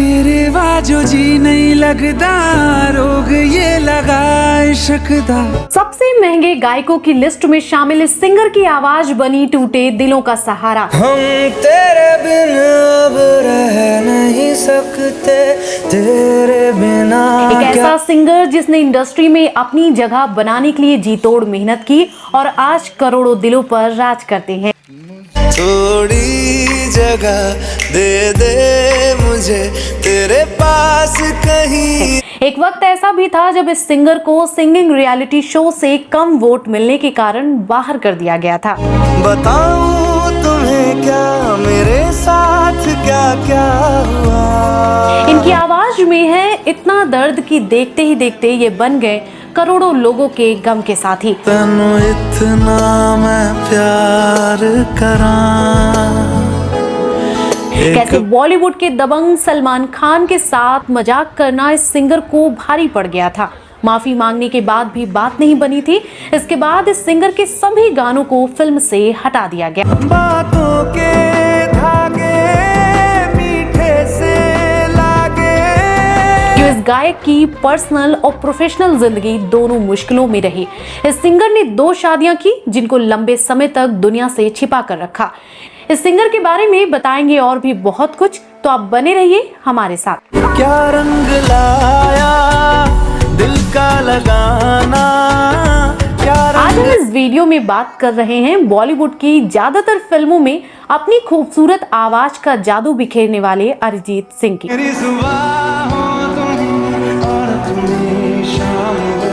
तेरे बाजो जी नहीं लगदा, रोग ये लगा शकदा। सबसे महंगे गायकों की लिस्ट में शामिल इस सिंगर की आवाज बनी टूटे दिलों का सहारा। हम तेरे बिन अब रह नहीं सकते, तेरे बिना। एक ऐसा सिंगर जिसने इंडस्ट्री में अपनी जगह बनाने के लिए जी तोड़ मेहनत की और आज करोड़ों दिलों पर राज करते हैं। थोड़ी जगह दे दे मुझे तेरे पास कहीं। एक वक्त ऐसा भी था जब इस सिंगर को सिंगिंग रियलिटी शो से कम वोट मिलने के कारण बाहर कर दिया गया था। बताऊं तुम्हें क्या मेरे साथ क्या क्या हुआ। इनकी आवाज में है इतना दर्द कि देखते ही देखते ये बन गए करोड़ों लोगों के गम के साथी। तनु इतना मैं प्यार करां। कैसे बॉलीवुड के दबंग सलमान खान के साथ मजाक करना इस सिंगर को भारी पड़ गया था। माफी मांगने के बाद भी बात नहीं बनी थी। इसके बाद इस सिंगर के सभी गानों को फिल्म से हटा दिया गया। बातों के धागे मीठे से लागे। इस गायक की पर्सनल और प्रोफेशनल जिंदगी दोनों मुश्किलों में रही। इस सिंगर ने 2 शादियां की जिनको लंबे समय तक दुनिया से छिपा कर रखा। इस सिंगर के बारे में बताएंगे और भी बहुत कुछ, तो आप बने रहिए हमारे साथ। क्या रंग लाया दिल का लगाना, क्या आज हम इस वीडियो में बात कर रहे हैं बॉलीवुड की ज्यादातर फिल्मों में अपनी खूबसूरत आवाज का जादू बिखेरने वाले अरिजीत सिंह की। मेरी सुबह हो तुम और तुम शाम हो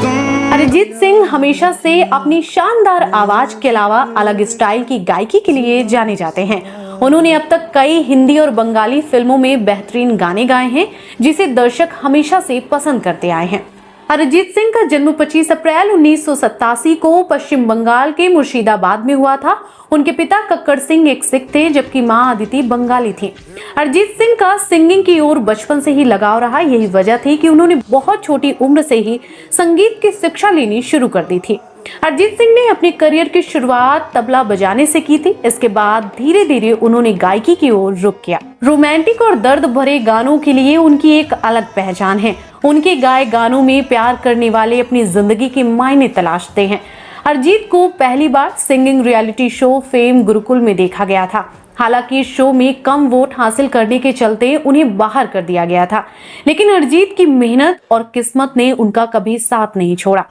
तुम। अरिजीत सिंह हमेशा से अपनी शानदार आवाज के अलावा अलग स्टाइल की गायकी के लिए जाने जाते हैं। उन्होंने अब तक कई हिंदी और बंगाली फिल्मों में बेहतरीन गाने गाए हैं जिसे दर्शक हमेशा से पसंद करते आए हैं। अरिजीत सिंह का जन्म 25 अप्रैल 1987 को पश्चिम बंगाल के मुर्शिदाबाद में हुआ था। उनके पिता कक्कड़ सिंह एक सिख थे जबकि मां अदिति बंगाली थी। अरिजीत सिंह का सिंगिंग की ओर बचपन से ही लगाव रहा। यही वजह थी कि उन्होंने बहुत छोटी उम्र से ही संगीत की शिक्षा लेनी शुरू कर दी थी। अरिजीत सिंह ने अपने करियर की शुरुआत तबला बजाने से की थी। इसके बाद धीरे धीरे उन्होंने गायकी की ओर रुख किया। रोमांटिक और दर्द भरे गानों के लिए उनकी एक अलग पहचान है। उनके गाए गानों में प्यार करने वाले अपनी जिंदगी के मायने तलाशते हैं। अरिजीत को पहली बार singing reality show fame Gurukul में देखा गया था। हालांकि शो में कम वोट हासिल करने के चलते उन्हें बाहर कर दिया गया था, लेकिन अरिजीत की मेहनत और किस्मत ने उनका कभी साथ नहीं छोड़ा।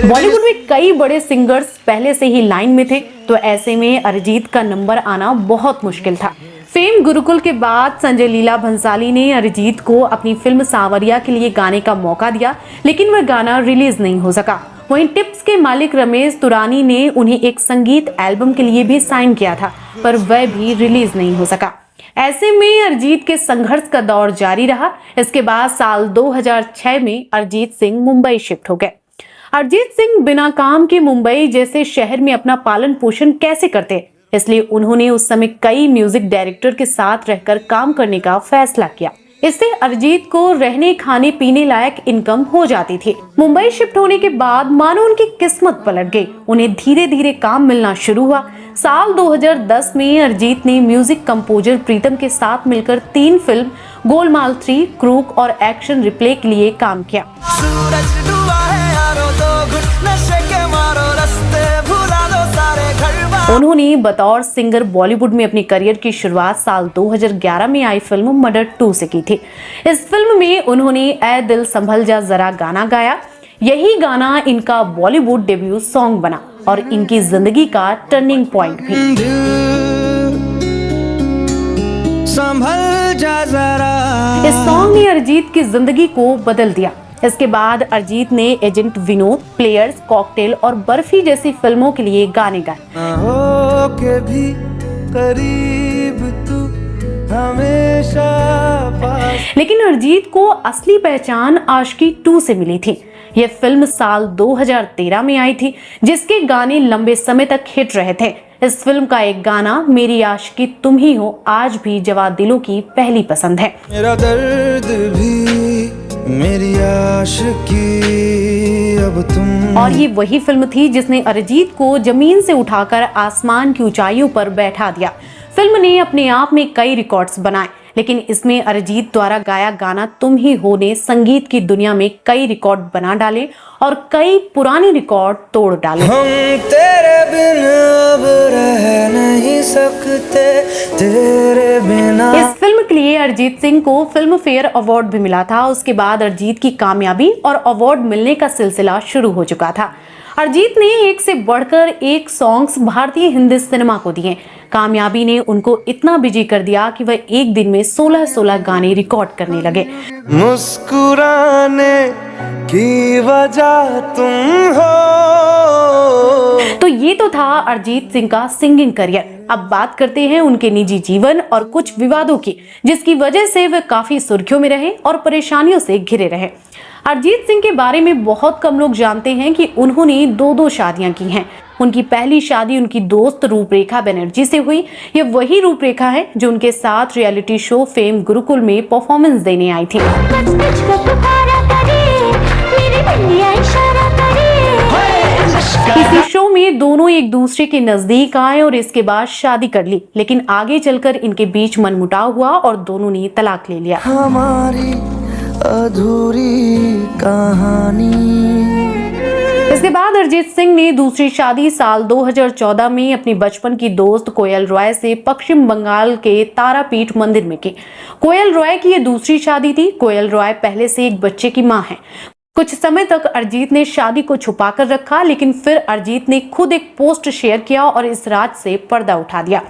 बॉलीवुड में कई बड़े सिंगर्स पहले से ही लाइन में थे, तो ऐसे में अरिजीत का नंबर आना बहुत मुश्किल था। फेम गुरुकुल के बाद संजय लीला भंसाली ने अरिजीत को अपनी फिल्म सांवरिया के लिए गाने का मौका दिया, लेकिन वह गाना रिलीज नहीं हो सका। वहीं टिप्स के मालिक रमेश तुरानी ने उन्हें एक संगीत एल्बम के लिए भी साइन किया था, पर वह भी रिलीज नहीं हो सका। ऐसे में अरिजीत के संघर्ष का दौर जारी रहा। इसके बाद साल 2006 में अरिजीत सिंह मुंबई शिफ्ट हो गए। अरिजीत सिंह बिना काम के मुंबई जैसे शहर में अपना पालन पोषण कैसे करते, इसलिए उन्होंने उस समय कई म्यूजिक डायरेक्टर के साथ रहकर काम करने का फैसला किया। इससे अरिजीत को रहने खाने पीने लायक इनकम हो जाती थी। मुंबई शिफ्ट होने के बाद मानो उनकी किस्मत पलट गई। उन्हें धीरे धीरे काम मिलना शुरू हुआ। साल 2010 में अरिजीत ने म्यूजिक कंपोजर प्रीतम के साथ मिलकर 3 फिल्म गोलमाल 3, क्रूक और एक्शन रिप्ले के लिए काम किया। उन्होंने बतौर सिंगर बॉलीवुड में अपने करियर की शुरुआत साल 2011 में आई फिल्म मर्डर 2 से की थी। इस फिल्म में उन्होंने ऐ दिल संभल जा जरा गाना गाया। यही गाना इनका बॉलीवुड डेब्यू सॉन्ग बना और इनकी जिंदगी का टर्निंग पॉइंट भी। संभल जा जरा। इस सॉन्ग ने अरिजीत की जिंदगी को बदल दिया। इसके बाद अरिजीत ने एजेंट विनोद, प्लेयर्स, कॉकटेल और बर्फी जैसी फिल्मों के लिए गाने गाए। के भी करीब तू हमेशा पास। लेकिन अरिजीत को असली पहचान आशिकी 2 से मिली थी। यह फिल्म साल 2013 में आई थी, जिसके गाने लंबे समय तक हिट रहे थे। इस फिल्म का एक गाना मेरी आशिकी तुम ही हो आज भी जवां दिलों की पहली पसंद है। मेरा दर्द भी मेरी आशिकी अब तुम। और ये वही फिल्म थी जिसने अरिजीत को जमीन से उठाकर आसमान की ऊंचाइयों पर बैठा दिया। फिल्म ने अपने आप में कई रिकॉर्ड्स बनाए, लेकिन इसमें अरिजीत द्वारा गाया गाना तुम ही हो ने संगीत की दुनिया में कई रिकॉर्ड बना डाले और कई पुराने रिकॉर्ड तोड़ डाले। हम तेरे बिन अब रह नहीं सकते, तेरे बिना। इस फिल्म के लिए अरिजीत सिंह को फिल्म फेयर अवार्ड भी मिला था। उसके बाद अरिजीत की कामयाबी और अवार्ड मिलने का सिलसिला शुरू हो चुका था। अरिजीत ने एक से बढ़कर एक सॉन्ग्स भारतीय हिंदी सिनेमा को दिए। कामयाबी ने उनको इतना बिजी कर दिया कि वह एक दिन में 16 गाने रिकॉर्ड करने लगे। मुस्कुराने की वजह तुम हो। तो ये तो था अरिजीत सिंह का सिंगिंग करियर। अब बात करते हैं उनके निजी जीवन और कुछ विवादों की, जिसकी वजह से वे काफी सुर्खियों में रहे और परेशानियों से घिरे रहे। अरिजीत सिंह के बारे में बहुत कम लोग जानते हैं कि उन्होंने 2 शादियां की हैं। उनकी पहली शादी उनकी दोस्त रूपरेखा बनर्जी से हुई। ये वही रूपरेखा है जो उनके साथ रियलिटी शो फेम गुरुकुल में परफॉर्मेंस देने आई थी। इसी शो में दोनों एक दूसरे के नजदीक आए और इसके बाद शादी कर ली, लेकिन आगे चलकर इनके बीच मनमुटाव हुआ और दोनों ने तलाक ले लिया। हमारी अधूरी कहानी। इसके बाद अरिजीत सिंह ने दूसरी शादी साल 2014 में अपनी बचपन की दोस्त कोयल रॉय से पश्चिम बंगाल के तारापीठ मंदिर में की। कोयल रॉय की ये दूसरी शादी थी। कोयल रॉय पहले से एक बच्चे की मां है। कुछ समय तक अरिजीत ने शादी को छुपा कर रखा, लेकिन फिर अरिजीत ने खुद एक पोस्ट शेयर किया और इस राज से पर्दा उठा दिया।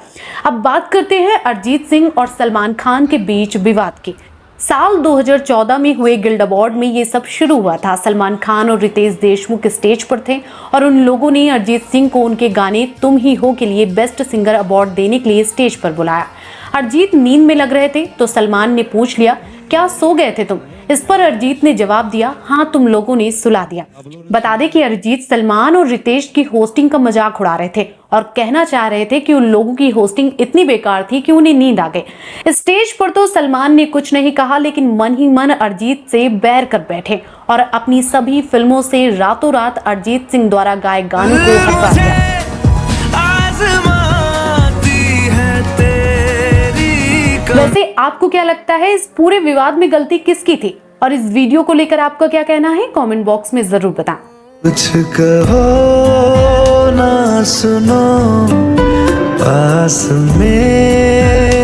अब बात करते हैं अरिजीत सिंह और सलमान खान के बीच विवाद की। साल 2014 में हुए गिल्ड अवार्ड में ये सब शुरू हुआ था। सलमान खान और रितेश देशमुख स्टेज पर थे और उन लोगों ने अरिजीत सिंह को उनके गाने तुम ही हो के लिए बेस्ट सिंगर अवार्ड देने के लिए स्टेज पर बुलाया। अरिजीत नींद में लग रहे थे तो सलमान ने पूछ लिया, क्या सो गए थे तुम? इस पर अरिजीत ने जवाब दिया, हाँ तुम लोगों ने सुला दिया। बता दें कि अरिजीत सलमान और रितेश की होस्टिंग का मजाक उड़ा रहे थे और कहना चाह रहे थे कि उन लोगों की होस्टिंग इतनी बेकार थी कि उन्हें नींद आ गई। स्टेज पर तो सलमान ने कुछ नहीं कहा, लेकिन मन ही मन अरिजीत से बैर कर बैठे और अपनी सभी फिल्मों से रातों रात अरिजीत सिंह द्वारा गाए गानों को हटवा दिया। वैसे आपको क्या लगता है, इस पूरे विवाद में गलती किसकी थी और इस वीडियो को लेकर आपका क्या कहना है? कमेंट बॉक्स में जरूर बताएं। कुछ कहो ना सुनो पास में